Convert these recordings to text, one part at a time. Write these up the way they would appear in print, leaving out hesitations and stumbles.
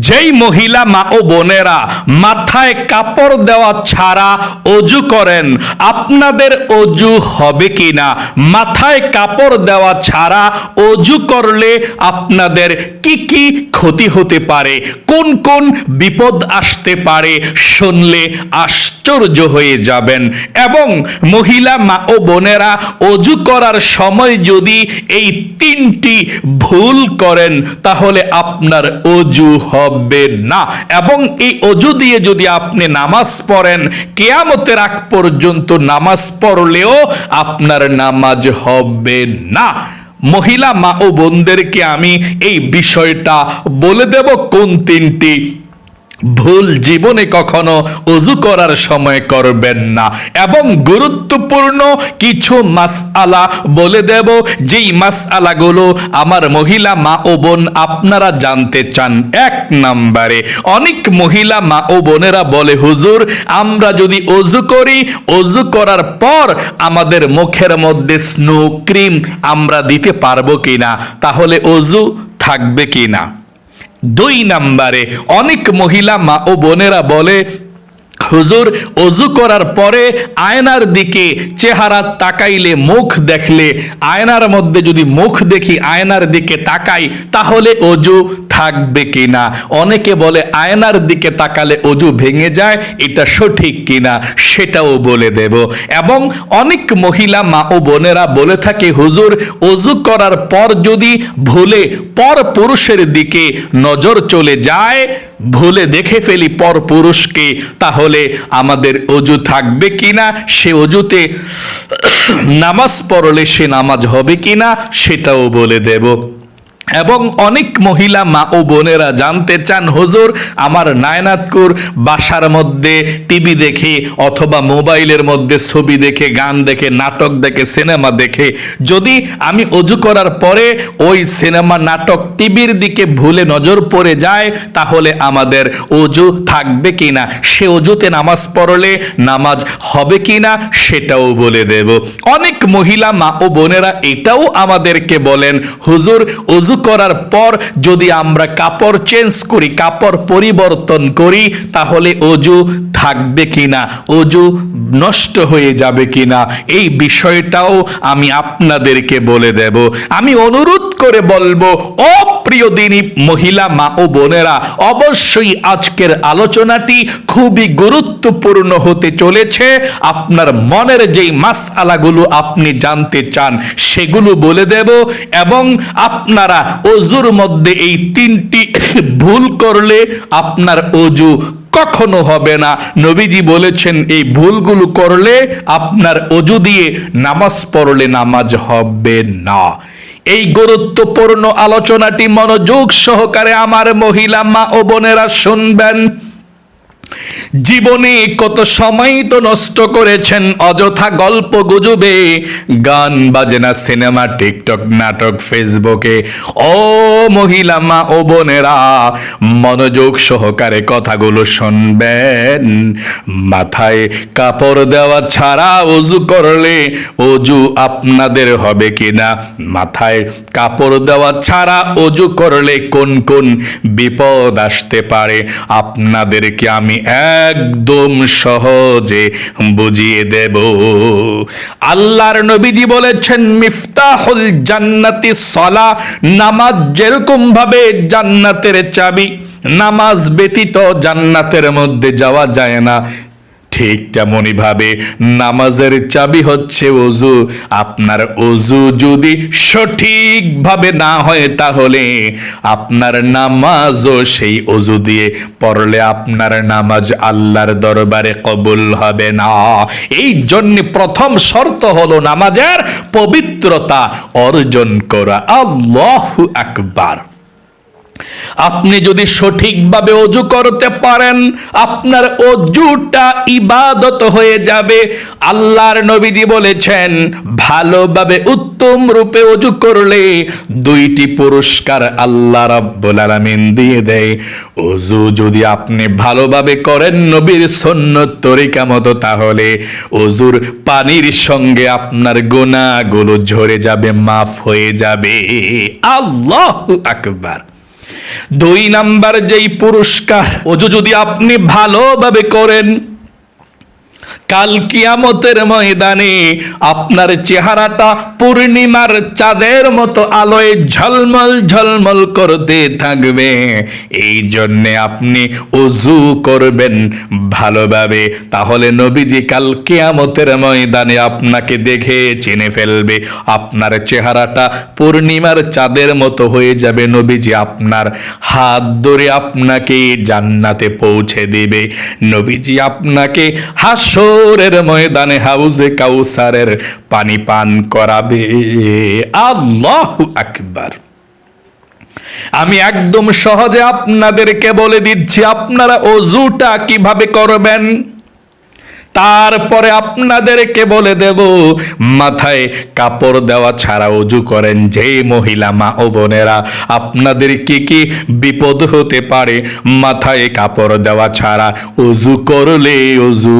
যেই মহিলা মা ও বোনেরা মাথায় কাপড় দেওয়া ছাড়া অজু করেন, আপনাদের অজু হবে কিনা? মাথায় কাপড় দেওয়া ছাড়া অজু করলে আপনাদের কি কি ক্ষতি হতে পারে, কোন কোন বিপদ আসতে পারে, শুনলে আশ্চর্য হয়ে যাবেন। এবং মহিলা মা ও বোনেরা অজু করার সময় যদি এই তিনটি ভুল করেন তাহলে আপনার অজু হবে না। এবং এই অজু দিয়ে যদি আপনি নামাজ পড়েন, কিয়ামতের আগ পর্যন্ত নামাজ পড়লেও আপনার নামাজ হবে না। মহিলা মা ও বোনদেরকে আমি এই বিষয়টা বলে দেব কোন তিনটি ভুল জীবনে কখনো অজু করার সময় করবেন না। এবং গুরুত্বপূর্ণ কিছু মাসআলা বলে দেব, যেই মাসআলাগুলো আমার মহিলা মা ও বোন আপনারা জানতে চান। এক নম্বরে, অনেক মহিলা মা ও বোনেরা বলে, হুজুর আমরা যদি অজু করি, অজু করার পর আমাদের মুখের মধ্যে স্নো ক্রিম আমরা দিতে পারবো কিনা, তাহলে অজু থাকবে কিনা। দুই নম্বরে, অনেক মহিলা মা ও বোনেরা বলে, হুজুর অজু করার পরে আয়নার দিকে চেহারা তাকাইলে, মুখ দেখলে, আয়নার মধ্যে যদি মুখ দেখি, আয়নার দিকে তাকাই, তাহলে অজু থাকবে কিনা। অনেকে বলে আয়নার দিকে তাকালে অজু ভেঙে যায়, এটা সঠিক কিনা সেটাও বলে দেব। এবং অনেক মহিলা মা ও বোনেরা বলে থাকে, হুজুর অজু করার পর যদি ভুলে পর পুরুষের দিকে নজর চলে যায়, ভুলে দেখে ফেলি পর পুরুষকে, তাহলে আমাদের অজু থাকবে কিনা, সে অজুতে নামাজ পড়লে সে নামাজ হবে কিনা সেটাও বলে দেব। এবং অনেক মহিলা মা ও বোনেরা জানতে চান, হুজুর আমার নায়নাতকুর বাসার মধ্যে টিভি দেখে অথবা মোবাইলের মধ্যে ছবি দেখে, গান দেখে, নাটক দেখে, সিনেমা দেখে, যদি আমি অজু করার পরে ওই সিনেমা, নাটক, টিভির দিকে ভুলে নজর পড়ে যায়, তাহলে আমাদের অজু থাকবে কিনা, সে অজুতে নামাজ পড়লে নামাজ হবে কিনা সেটাও বলে দেব। অনেক মহিলা মা ও বোনেরা এটাও আমাদেরকে বলেন, হুজুর অজু করার পর যদি আমরা কাপড় চেঞ্জ করি, কাপড় পরিবর্তন করি, তাহলে অজু থাকবে কিনা, অজু নষ্ট হয়ে যাবে কিনা, এই বিষয়টাও আমি আপনাদেরকে বলে দেব। আমি অনুরোধ করে বলবো, ও প্রিয় দিনী মহিলা মা ও বোনেরা, অবশ্যই আজকের আলোচনাটি খুবই গুরুত্বপূর্ণ হতে চলেছে। আপনার মনের যেই মাসআলাগুলো আপনি জানতে চান সেগুলো বলে দেব। এবং আপনারা অজুর মধ্যে এই তিনটি ভুল করলে আপনার অজু কখনো হবে না। নবীজি বলেছেন এই ভুলগুলো করলে আপনার অজু দিয়ে নামাজ পড়লে নামাজ হবে না। এই গুরুত্বপূর্ণ আলোচনাটি মনোযোগ সহকারে আমার মহিলা মা ও বোনেরা শুনবেন। জীবনে কত সময় তো নষ্ট করেছেন অযথা গল্প গুজবে, গান বাজনা, সিনেমা, টিকটক, নাটক, ফেসবুকে। ও মহিলা মা ও বোনেরা, মনোযোগ সহকারে কথাগুলো শুনবেন। মাথায় কাপড় দেওয়া ছাড়া অজু করলে অজু আপনাদের হবে কিনা, মাথায় কাপড় দেওয়া ছাড়া অজু করলে কোন কোন বিপদ আসতে পারে, আপনাদেরকে আমি একদম সহজে বুঝিয়ে দেব। আল্লাহর নবীজি বলেছেন, মিফতাহুল জান্নাতি সলা, নামাজ যেরকম ভাবে জান্নাতের চাবি, নামাজ ব্যতীত জান্নাতের মধ্যে যাওয়া যায় না, ঠিক তেমনি ভাবে নামাজের চাবি হচ্ছে অজু। আপনার অজু যদি সঠিকভাবে না হয়, তাহলে আপনার নামাজও সেই অজু দিয়ে পড়লে আপনার নামাজ আল্লাহর দরবারে কবুল হবে না। এই জন্য প্রথম শর্ত হলো নামাজের পবিত্রতা অর্জন করা। আল্লাহু আকবার। আপনি যদি সঠিকভাবে অজু করতে পারেন, আপনার অজুটা ইবাদত হয়ে যাবে। আল্লাহর নবীজি বলেছেন, ভালোভাবে উত্তম রূপে অজু করলে দুইটি পুরস্কার আল্লাহ রাব্বুল আলামিন দিয়ে দেয়। অজু যদি আপনি ভালোভাবে করেন নবীর সুন্নত তরিকা মতো, তাহলে অজুর পানির সঙ্গে আপনার গুনাহগুলো ঝরে যাবে, মাফ হয়ে যাবে। আল্লাহু আকবার। দুই নাম্বার যেই পুরস্কার, ওযু যদি আপনি ভালোভাবে করেন, কাল কিয়ামতের ময়দানে আপনার চেহারাটা পূর্ণিমার চাঁদের মতো আলোয় ঝলমল ঝলমল করতে থাকবে। এই জন্যে আপনি ওযু করবেন ভালোভাবে, তাহলে নবীজি কাল কিয়ামতের ময়দানে আপনাকে দেখে চিনে ফেলবে, আপনার চেহারাটা পূর্ণিমার চাঁদের মতো হয়ে যাবে। নবীজি আপনার হাত ধরে আপনাকে জান্নাতে পৌঁছে দিবে। নবীজি আপনাকে হাসরের ময়দানে হাউজে কাউসারের পানি পান করাবে। আল্লাহু আকবার। আমি একদম সহজে আপনাদেরকে বলে দিচ্ছি আপনারা ওযুটা কিভাবে করবেন। তারপরে আপনাদেরকে বলে দেব মাথায় কাপড় দেওয়া ছাড়া ওযু করেন যে মহিলা মা ও বোনেরা, আপনাদের কি কি বিপদ হতে পারে মাথায় কাপড় দেওয়া ছাড়া ওযু করলে ওযু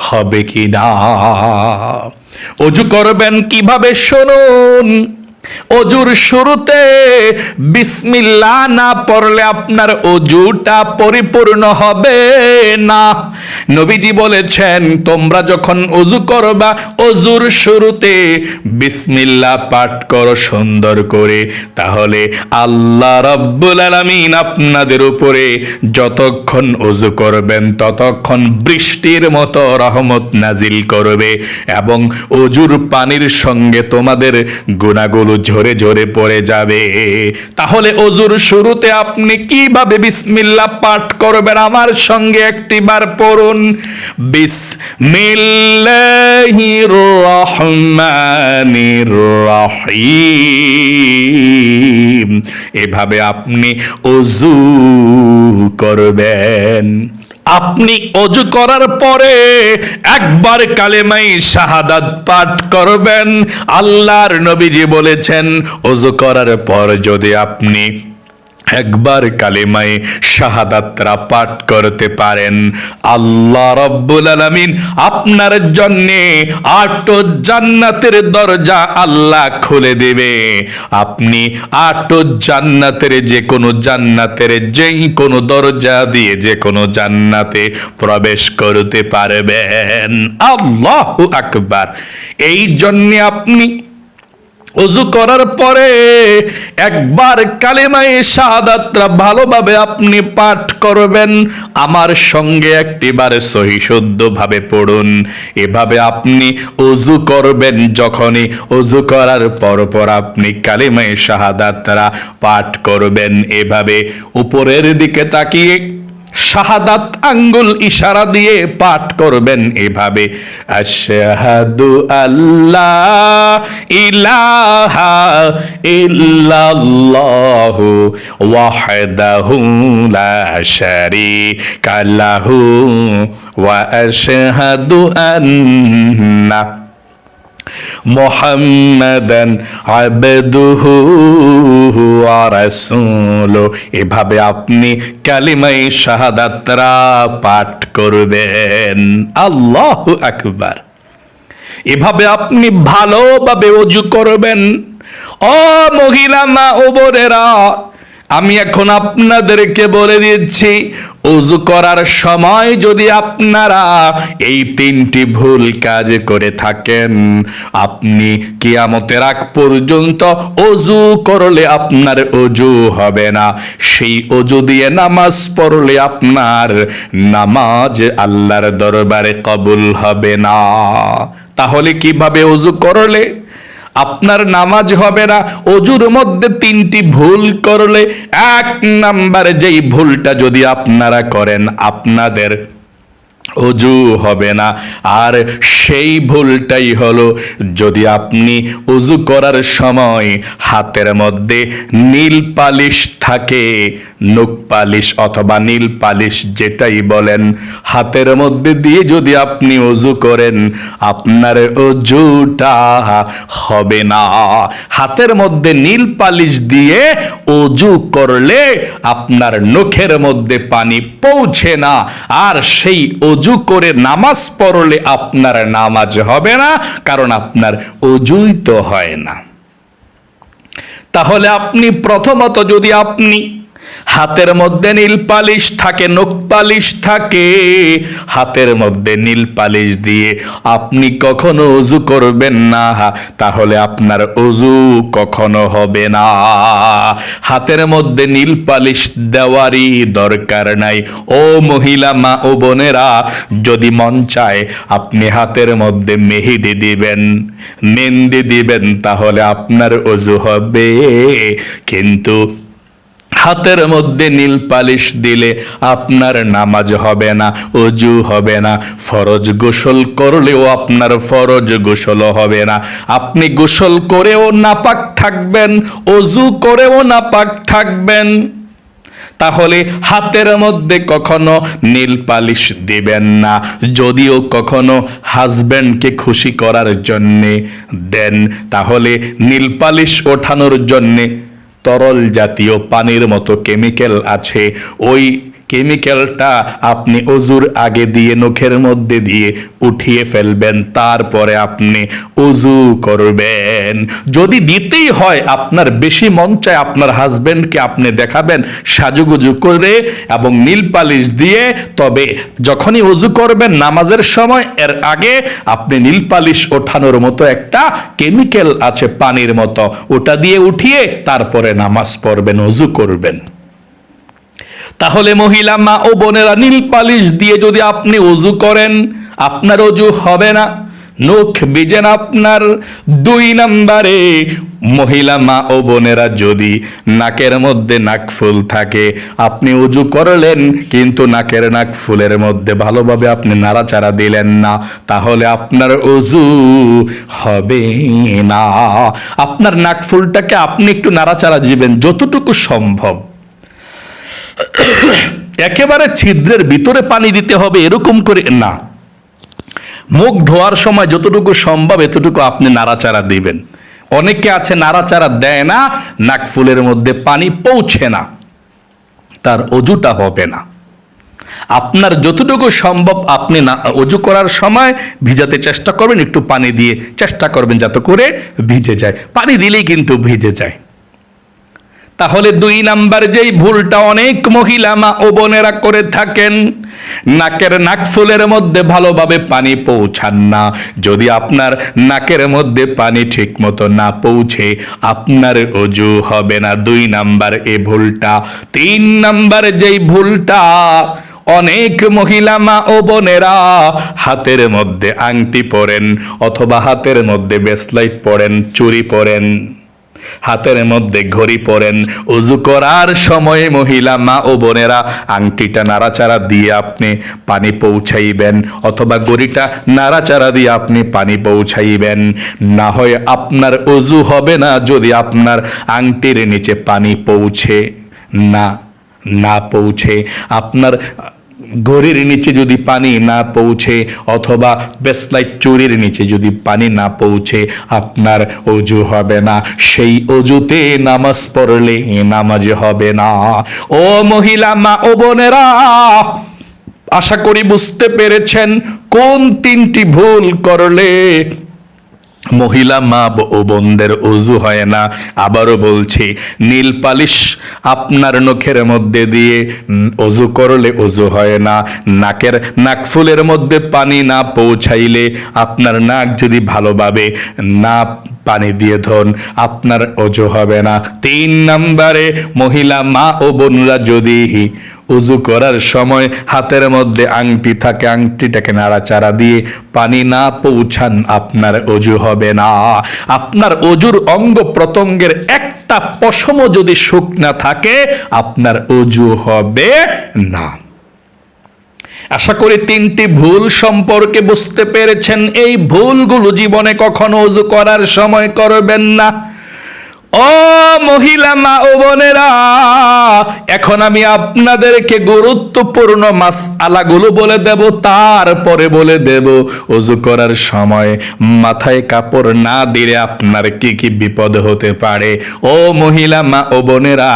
হবে কি না। ওযু করবেন কিভাবে শুনুন। ওযুর শুরুতে বিসমিল্লাহ না পড়লে আপনার ওযুটা পরিপূর্ণ হবে না। নবীজি বলেছেন তোমরা যখন ওযু করবা ওযুর শুরুতে বিসমিল্লাহ পাঠ করো সুন্দর করে, তাহলে আল্লাহ রাব্বুল আলামিন আপনাদের উপরে যতক্ষণ ওযু করবেন ততক্ষণ বৃষ্টির মতো রহমত নাজিল করবে এবং ওযুর পানির সঙ্গে তোমাদের গুনাহগুলো ঝরে ঝরে পড়ে যাবে। তাহলে ওযুর শুরুতে আপনি কিভাবে বিসমিল্লাহ পাঠ করবেন আমার সঙ্গে একটিবার পড়ুন। বিসমিল্লাহির রহমানির রহিম। এভাবে আপনি ওযু করবেন। আপনি ওযু করার পরে একবার কালেমায়ে শাহাদাত পাঠ করবেন। আল্লাহর নবীজি বলেছেন ওযু করার পর যদি আপনি একবার কালেমায়ে শাহাদাতরা পাঠ করতে পারেন, আল্লাহ রাব্বুল আলামিন আপনার জন্যে 8 জান্নাতের দরজা আল্লাহ খুলে দেবে। আপনি 8 জান্নাতের যে কোনো জান্নাতের যেই কোনো দরজা দিয়ে যে কোনো জান্নাতে প্রবেশ করতে পারবেন। আল্লাহু আকবার। এই জন্যে আপনি ওযু করার পরে একবার কালেমায়ে শাহাদাতটা ভালোভাবে আপনি পাঠ করবেন। আমার সঙ্গে একটিবার সহি শুদ্ধভাবে পড়ুন। এভাবে আপনি ওযু করবেন। যখনই ওযু করার পর আপনি কালেমায়ে শাহাদাতটা পাঠ করবেন। এভাবে উপরের দিকে তাকিয়ে শাহাদাত আঙ্গুল ইশারা দিয়ে পাঠ করবেন এভাবে, আশহাদু আল্লা ইলাহা ইল্লাল্লাহু ওয়াহদাহু লা শারীকা লাহু ওয়া আশহাদু আন্না মুহাম্মাদান আবদুহু ওয়া রাসূলুহু। এভাবে আপনি কালিমায়ে শাহাদাতরা পাঠ করবেন। আল্লাহু আকবার। এভাবে আপনি ভালোভাবে ওযু করবেন। ও মহিলা মা ও বোনেরা, আমি এখন আপনাদেরকে বলে দিচ্ছি ওযু করার সময় যদি আপনারা এই 3টি ভুল কাজ করে থাকেন, আপনি কিয়ামতের আগ পর্যন্ত ওযু করলে আপনার ওযু হবে না। সেই ওযু দিয়ে নামাজ পড়লে আপনার নামাজ আল্লাহর দরবারে কবুল হবে না। তাহলে কিভাবে ওযু করলে আপনার নামাজ হবে না? ওযুর মধ্যে 3টি ভুল করলে 1 নাম্বারে যেই ভুলটা যদি আপনারা করেন আপনাদের ওযু হবে না। আর সেই ভুলটাই হলো যদি আপনি ওযু করার সময় হাতের মধ্যে নীল পালিশ থাকে, নখ পালিশ অথবা নীল পালিশ যেটাই বলেন, হাতের মধ্যে দিয়ে যদি আপনি ওযু করেন আপনার ওযুটা হবে না। হাতের মধ্যে নীল পালিশ দিয়ে ওযু করলে আপনার নখের মধ্যে পানি পৌঁছে না, আর সেই ওযু করে নামাজ পড়লে আপনার নামাজ হবে না, কারণ আপনার ওযুই তো হয় না। তাহলে আপনি প্রথমত যদি আপনি হাতের মধ্যে নীল পালিশ থাকে, নখ পালিশ থাকে, হাতের মধ্যে নীল পালিশ দিয়ে আপনি কখনো অজু করবেন না, তাহলে আপনার অজু কখনো হবে না। হাতের মধ্যে নীল পালিশ দেওয়ারই দরকার নাই। ও মহিলা মা ও বোনেরা, যদি মন চায় আপনি হাতের মধ্যে মেহেদি দিবেন, মেহেন্দি দিবেন, তাহলে আপনার অজু হবে। কিন্তু হাতের মধ্যে নীল পালিশ দিলে আপনার নামাজ হবে না, অজু হবে না। ফরজ গোসল করলেও আপনার ফরজ গোসল হবে না। আপনি গোসল করেও নাপাক থাকবেন, অজু করেও নাপাক থাকবেন। তাহলে হাতের মধ্যে কখনো নীল পালিশ দিবেন না। যদিও কখনো হাজব্যান্ডকে খুশি করার জন্যে দেন, তাহলে নীল পালিশ ওঠানোর জন্যে তরল জাতীয় পানির মতো কেমিক্যাল আছে, ওই কেমিক্যালটা আপনি অজুর আগে দিয়ে নখের মধ্যে দিয়ে উঠিয়ে ফেলবেন, তারপরে আপনি অজু করবেন। যদি দিতেই হয়, আপনার বেশি মন চায় আপনার হাজবেন্ডকে আপনি দেখাবেন সাজুগুজু করে এবং নীল পালিশ দিয়ে, তবে যখনই অজু করবেন নামাজের সময়, এর আগে আপনি নীল পালিশ ওঠানোর মতো একটা কেমিক্যাল আছে পানির মতো, ওটা দিয়ে উঠিয়ে তারপরে নামাজ পড়বেন, অজু করবেন। তাহলে মহিলা মা ও বোনেরা, নীল পালিশ দিয়ে যদি আপনি অজু করেন, আপনার অজু হবে না, নখ ভিজে না আপনার। 2 নম্বরে, মহিলা মা ও বোনেরা, যদি নাকের মধ্যে নাকফুল থাকে, আপনি অজু করলেন কিন্তু নাকের নাকফুলের মধ্যে ভালোভাবে আপনি নাড়াচাড়া দিলেন না, তাহলে আপনার অজু হবে না। আপনার নাকফুলটাকে আপনি একটু নাড়াচাড়া দিবেন যতটুকু সম্ভব। একেবারে ছিদ্রের ভিতরে পানি দিতে হবে এরকম করে না। মুখ ধোয়ার সময় যতটুকু সম্ভব এতটুকু আপনি নাড়াচাড়া দিবেন। অনেকে আছে নাড়াচাড়া দেয় না, নাকফুলের মধ্যে পানি পৌঁছে না, তার অজুটা হবে না। আপনার যতটুকু সম্ভব আপনি অজু করার সময় ভিজাতে চেষ্টা করবেন, একটু পানি দিয়ে চেষ্টা করবেন যাতে করে ভিজে যায়। পানি দিলেই কিন্তু ভিজে যায়। তাহলে 2 নাম্বার যেই ভুলটা অনেক মহিলা মা ও বোনেরা করে থাকেন, নাকের নাকফুলের মধ্যে ভালোভাবে পানি পৌঁছান না। যদি আপনার নাকের মধ্যে পানি ঠিক মতো না পৌঁছে, আপনার অজু হবে না। 2 নাম্বার এই ভুলটা। 3 নাম্বার যেই ভুলটা, অনেক মহিলা মা ও বোনেরা হাতের মধ্যে আংটি পরেন অথবা হাতের মধ্যে ব্রেসলেট পরেন, চুড়ি পরেন, হাতের মধ্যে ঘড়ি পরেন। অজু করার সময় মহিলা মা ও বোনেরা আংটিটা নাড়াচাড়া দিয়ে আপনি পানি পৌঁছাইবেন অথবা ঘড়িটা নাড়াচাড়া দিয়ে আপনি পানি পৌঁছাইবেন। না হয় আপনার অজু হবে না যদি আপনার আংটির নিচে পানি পৌঁছে না পৌঁছে, আপনার ঘড়ির নিচে যদি পানি না পৌঁছে অথবা ব্রেসলেট চুড়ির নিচে যদি পানি না পৌঁছে, আপনার অজু হবে না। সেই অজুতে নামাজ পড়লে নামাজ হবে না। ও মহিলা মা ও বোনেরা, আশা করি বুঝতে পেরেছেন কোন 3টি ভুল করলে মহিলা মা ও বোনদের অজু হয় না। আবারও বলছি, নীল পালিশ আপনার নখের মধ্যে দিয়ে অজু করলে অজু হয় না। নাকের নাকফুলের মধ্যে পানি না পৌঁছাইলে, আপনার নাক যদি ভালোভাবে না পানি দিয়ে ধন, আপনার অজু হবে না। 3 নম্বরে, মহিলা মা ও বোনরা যদি উজু করার সময় হাতের মধ্যে আংটি থাকে, আংটিটাকে নাড়াচাড়া দিয়ে পানি না পৌঁছান, আপনার অজু হবে না। আপনার অজুর অঙ্গ প্রত্যঙ্গের একটা পশমও যদি শুকনা থাকে, আপনার অজু হবে না। আশা করি 3টি ভুল সম্পর্কে বুঝতে পেরেছেন। এই ভুলগুলো জীবনে কখনো অজু করার সময় করবেন না। ও মহিলা মা ও বোনেরা, এখন আমি আপনাদেরকে গুরুত্বপূর্ণ মাসআলাগুলো বলে দেব, তারপরে বলে দেব ওযু করার সময় মাথায় কাপড় না দিলে আপনার কি কি বিপদ হতে পারে। ও মহিলা মা ও বোনেরা,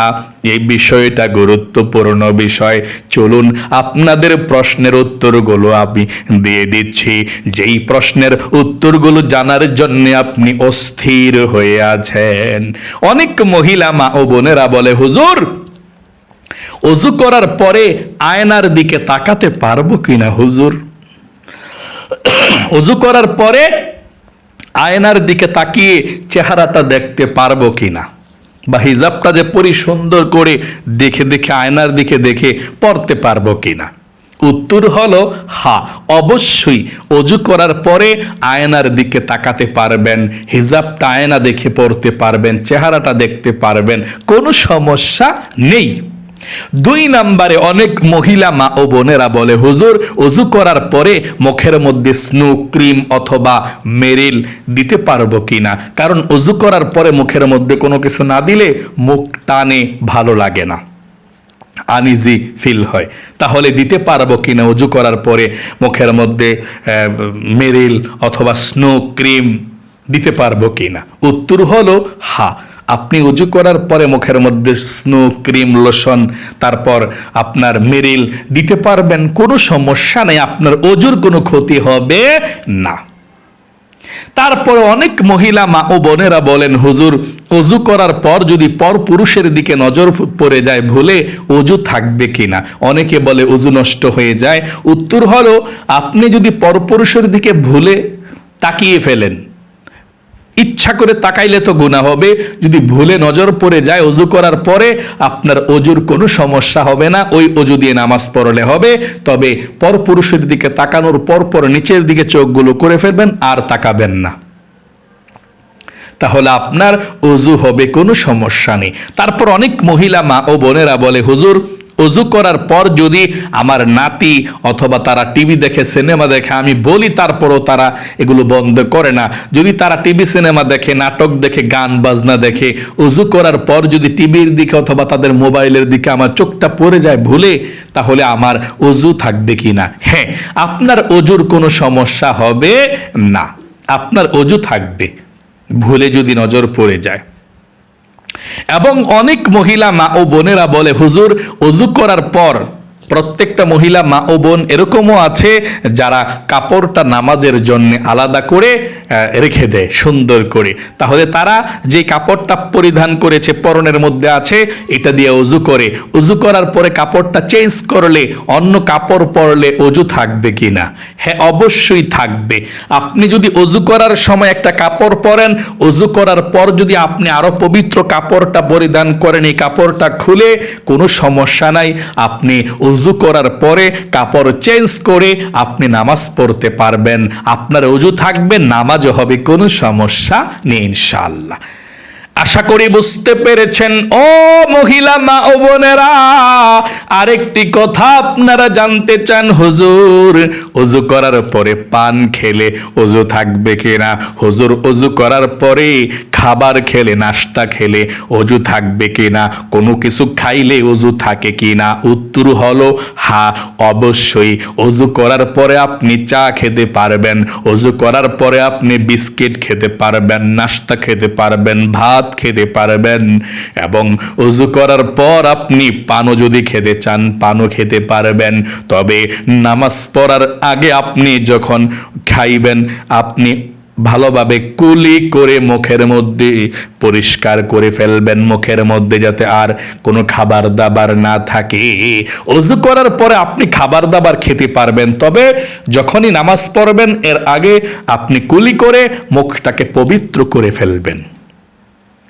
এই বিষয়টা গুরুত্বপূর্ণ বিষয়। চলুন আপনাদের প্রশ্নের উত্তরগুলো আমি দিয়ে দিচ্ছি। যেই প্রশ্নের উত্তরগুলো জানার জন্য আপনি অস্থির হয়ে আছেন। অনেক মহিলা মা ও বোনেরা বলে, হুজুর অজু করার পরে আয়নার দিকে তাকাতে পারবো কিনা হুজুর? অজু করার পরে আয়নার দিকে তাকিয়ে চেহারাটা দেখতে পারবো কিনা, বা হিজাবটা যে পরি সুন্দর করে দেখে দেখে আয়নার দিকে দেখে পড়তে পারবো কিনা? উত্তর হলো হ্যাঁ, অবশ্যই অজু করার পরে আয়নার দিকে তাকাতে পারবেন, হিজাবটা আয়না দেখে পড়তে পারবেন, চেহারাটা দেখতে পারবেন, কোনো সমস্যা নেই। 2 নম্বরে অনেক মহিলা মা ও বোনেরা বলে, হুজুর অজু করার পরে মুখের মধ্যে স্নো ক্রিম অথবা মেরিল দিতে পারবো কিনা? কারণ অজু করার পরে মুখের মধ্যে কোনো কিছু না দিলে মুখ টানে, ভালো লাগে না, আনইজি ফিল হয়। তাহলে দিতে পারবো কিনা অজু করার পরে মুখের মধ্যে মেরিল অথবা স্নো ক্রিম দিতে পারবো কিনা? উত্তর হলো হ্যাঁ, আপনি অজু করার পরে মুখের মধ্যে স্নো ক্রিম, লোশন, তারপর আপনার মেরিল দিতে পারবেন, কোনো সমস্যা নেই, আপনার অজুর কোনো ক্ষতি হবে না। তারপরে অনেক মহিলা মা ও বোনেরা বলেন, হুজুর অজু করার পর যদি পর পুরুষের দিকে নজর পড়ে যায় ভুলে, অজু থাকবে কিনা? অনেকে বলে অজু নষ্ট হয়ে যায়। উত্তর হলো, আপনি যদি পর পুরুষের দিকে ভুলে তাকিয়ে ফেলেন, ইচ্ছা করে তাকাইলে তো গুনাহ হবে, যদি ভুলে নজর পড়ে যায় অজু করার পরে, আপনার অজুর কোনো সমস্যা হবে না, ওই অজু দিয়ে নামাজ পড়লে হবে। তবে পরপুরুষের দিকে তাকানোর পর নিচের দিকে চোখগুলো করে ফেলবেন, আর তাকাবেন না, তাহলে আপনার অজু হবে, কোনো সমস্যা নেই। তারপর অনেক মহিলা মা ও বোনেরা বলে, হুজুর অজু করার পর যদি আমার নাতি অথবা তারা টিভি দেখে, সিনেমা দেখে, আমি বলি তারপরও তারা এগুলো বন্ধ করে না, যদি তারা টিভি সিনেমা দেখে, নাটক দেখে, গান বাজনা দেখে, অজু করার পর যদি টিভির দিকে অথবা তাদের মোবাইলের দিকে আমার চোখটা পড়ে যায় ভুলে, তাহলে আমার অজু থাকবে কি না? হ্যাঁ, আপনার অজুর কোনো সমস্যা হবে না, আপনার অজু থাকবে, ভুলে যদি নজর পড়ে যায়। এবং অনেক মহিলা মা ও বোনেরা বলে, হুজুর অজু করার পর, প্রত্যেকটা মহিলা মা ও বোন এরকমও আছে যারা কাপড়টা নামাজের জন্য আলাদা করে রেখে দেয় সুন্দর করে, তাহলে তারা যে কাপড়টা পরিধান করেছে, পরনের মধ্যে আছে, এটা দিয়ে অজু করে, অজু করার পরে কাপড়টা চেঞ্জ করলে, অন্য কাপড় পরলে অজু থাকবে কিনা? হ্যাঁ, অবশ্যই থাকবে। আপনি যদি অজু করার সময় একটা কাপড় পরেন, অজু করার পর যদি আপনি আরো পবিত্র কাপড়টা পরিধান করেন, এই কাপড়টা খুলে কোনো সমস্যা নাই, আপনি অজু করার পরে কাপড় চেঞ্জ করে আপনি নামাজ পড়তে পারবেন, আপনার অজু থাকবে, নামাজও হবে, কোনো সমস্যা নেই ইনশাআল্লাহ। আশা করি বুঝতে পেরেছেন ও মহিলা মা ও বোনেরা। আরেকটি কথা আপনারা জানতে চান, হুজুর অজু করার পরে পান খেলে অজু থাকবে কিনা? হুজুর অজু করার পরে খাবার খেলে, নাস্তা খেলে অজু থাকবে কিনা? কোনো কিছু খাইলে অজু থাকে কিনা? উত্তর হলো হ্যাঁ, অবশ্যই। অজু করার পরে আপনি চা খেতে পারবেন, অজু করার পরে আপনি বিস্কিট খেতে পারবেন, নাস্তা খেতে পারবেন, ভাত খেতে পারবেন, এবং অজু করার পর আপনি পানও যদি খেতে চান পানও খেতে পারবেন। তবে নামাজ পড়ার আগে আপনি যখন খাইবেন, আপনি ভালোভাবে কুলি করে মুখের মধ্যে পরিষ্কার করে ফেলবেন, মুখের মধ্যে যাতে আর কোনো খাবার দাবার না থাকে। অজু করার পরে আপনি খাবার দাবার খেতে পারবেন, তবে যখনই নামাজ পড়বেন এর আগে আপনি কুলি করে মুখটাকে পবিত্র করে ফেলবেন।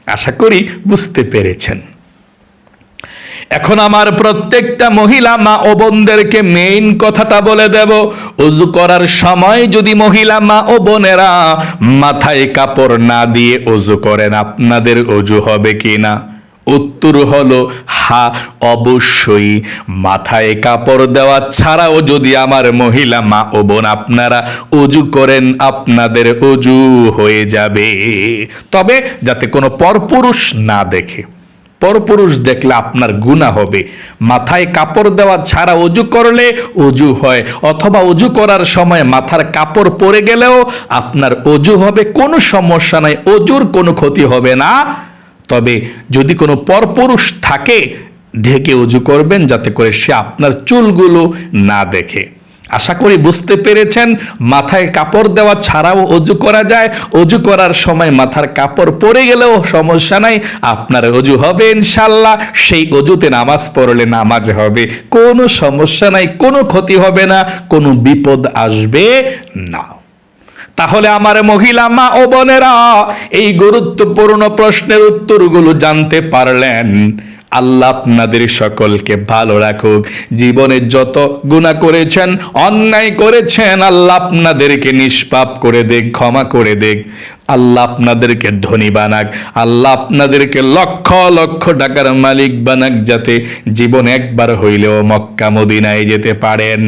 আশা করি বুঝতে পেরেছেন। এখন আমার প্রত্যেকটা মহিলা মা ও বোনদেরকে মেইন কথাটা বলে দেব, অজু করার সময় যদি মহিলা মা ও বোনেরা মাথায় কাপড় না দিয়ে অজু করেন, আপনাদের অজু হবে কিনা? উত্তর হলো হ্যাঁ, অবশ্যই। মাথায় কাপড় দেওয়া ছাড়াও যদি আমার মহিলা মা ও বোন আপনারা অজু করেন, আপনাদের অজু হয়ে যাবে, তবে যাতে কোনো পরপুরুষ না দেখে। পরপুরুষ দেখলে আপনার গুনাহ হবে। মাথায় কাপড় দেওয়া ছাড়া অজু করলে অজু হয়, অথবা অজু করার সময় মাথার কাপড় পরে গেলেও আপনার অজু হবে, কোনো সমস্যা নাই, অজুর কোনো ক্ষতি হবে না। তবে যদি কোনো পরপুরুষ থাকে, ঢেকে অজু করবেন যাতে করে সে আপনার চুলগুলো না দেখে। আশা করি বুঝতে পেরেছেন। মাথায় কাপড় দেওয়া ছাড়াও অজু করা যায়। অজু করার সময় মাথার কাপড় পরে গেলেও সমস্যা নাই, আপনার অজু হবে ইনশাল্লাহ। সেই অজুতে নামাজ পড়লে নামাজ হবে, কোনো সমস্যা নাই, কোনো ক্ষতি হবে না, কোনো বিপদ আসবে না। তাহলে আমার মহিলা মা ও বোনেরা, এই গুরুত্বপূর্ণ প্রশ্নের উত্তরগুলো জানতে পারলেন। আল্লাহ আপনাদের সকলকে ভালো রাখুক। জীবনে যত গুনাহ করেছেন, অন্যায় করেছেন, আল্লাহ আপনাদেরকে নিষ্পাপ করে দেখ, ক্ষমা করে দেখ। আল্লাহ আপনাদেরকে ধনী বানাক, আল্লাহ আপনাদেরকে লক্ষ লক্ষ টাকার মালিক বানাক, যাতে জীবন একবার হইলেও মক্কা মদিনায় যেতে পারেন।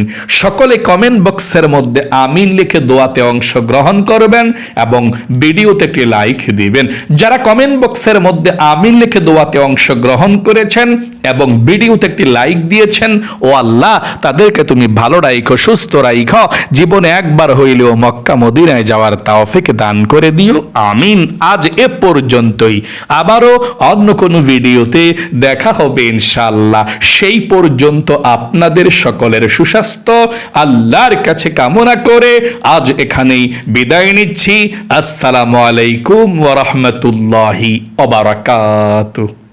সকলে কমেন্ট বক্সের মধ্যে আমিন লিখে দোয়াতে অংশগ্রহণ করবেন এবং ভিডিওতে একটি লাইক দিবেন। যারা কমেন্ট বক্সের মধ্যে আমিন লিখে দোয়াতে অংশগ্রহণ করেছেন এবং ভিডিওতে একটি লাইক দিয়েছেন, ও আল্লাহ তাদেরকে তুমি ভালো রাখো, সুস্থ রাখো, জীবনে একবার হইলেও মক্কা মদিনায় যাওয়ার তৌফিক দান করে দিও, আমিন। আজ এ পর্যন্তই, আবারও অন্য কোনো ভিডিওতে দেখা হবে ইনশাআল্লাহ। সেই পর্যন্ত আপনাদের সকলের সুস্বাস্থ্য আল্লাহর কাছে কামনা করে আজ এখানেই বিদায় নিচ্ছি। আসসালামু আলাইকুম ওয়া রাহমাতুল্লাহি ওয়া বারাকাতুহু।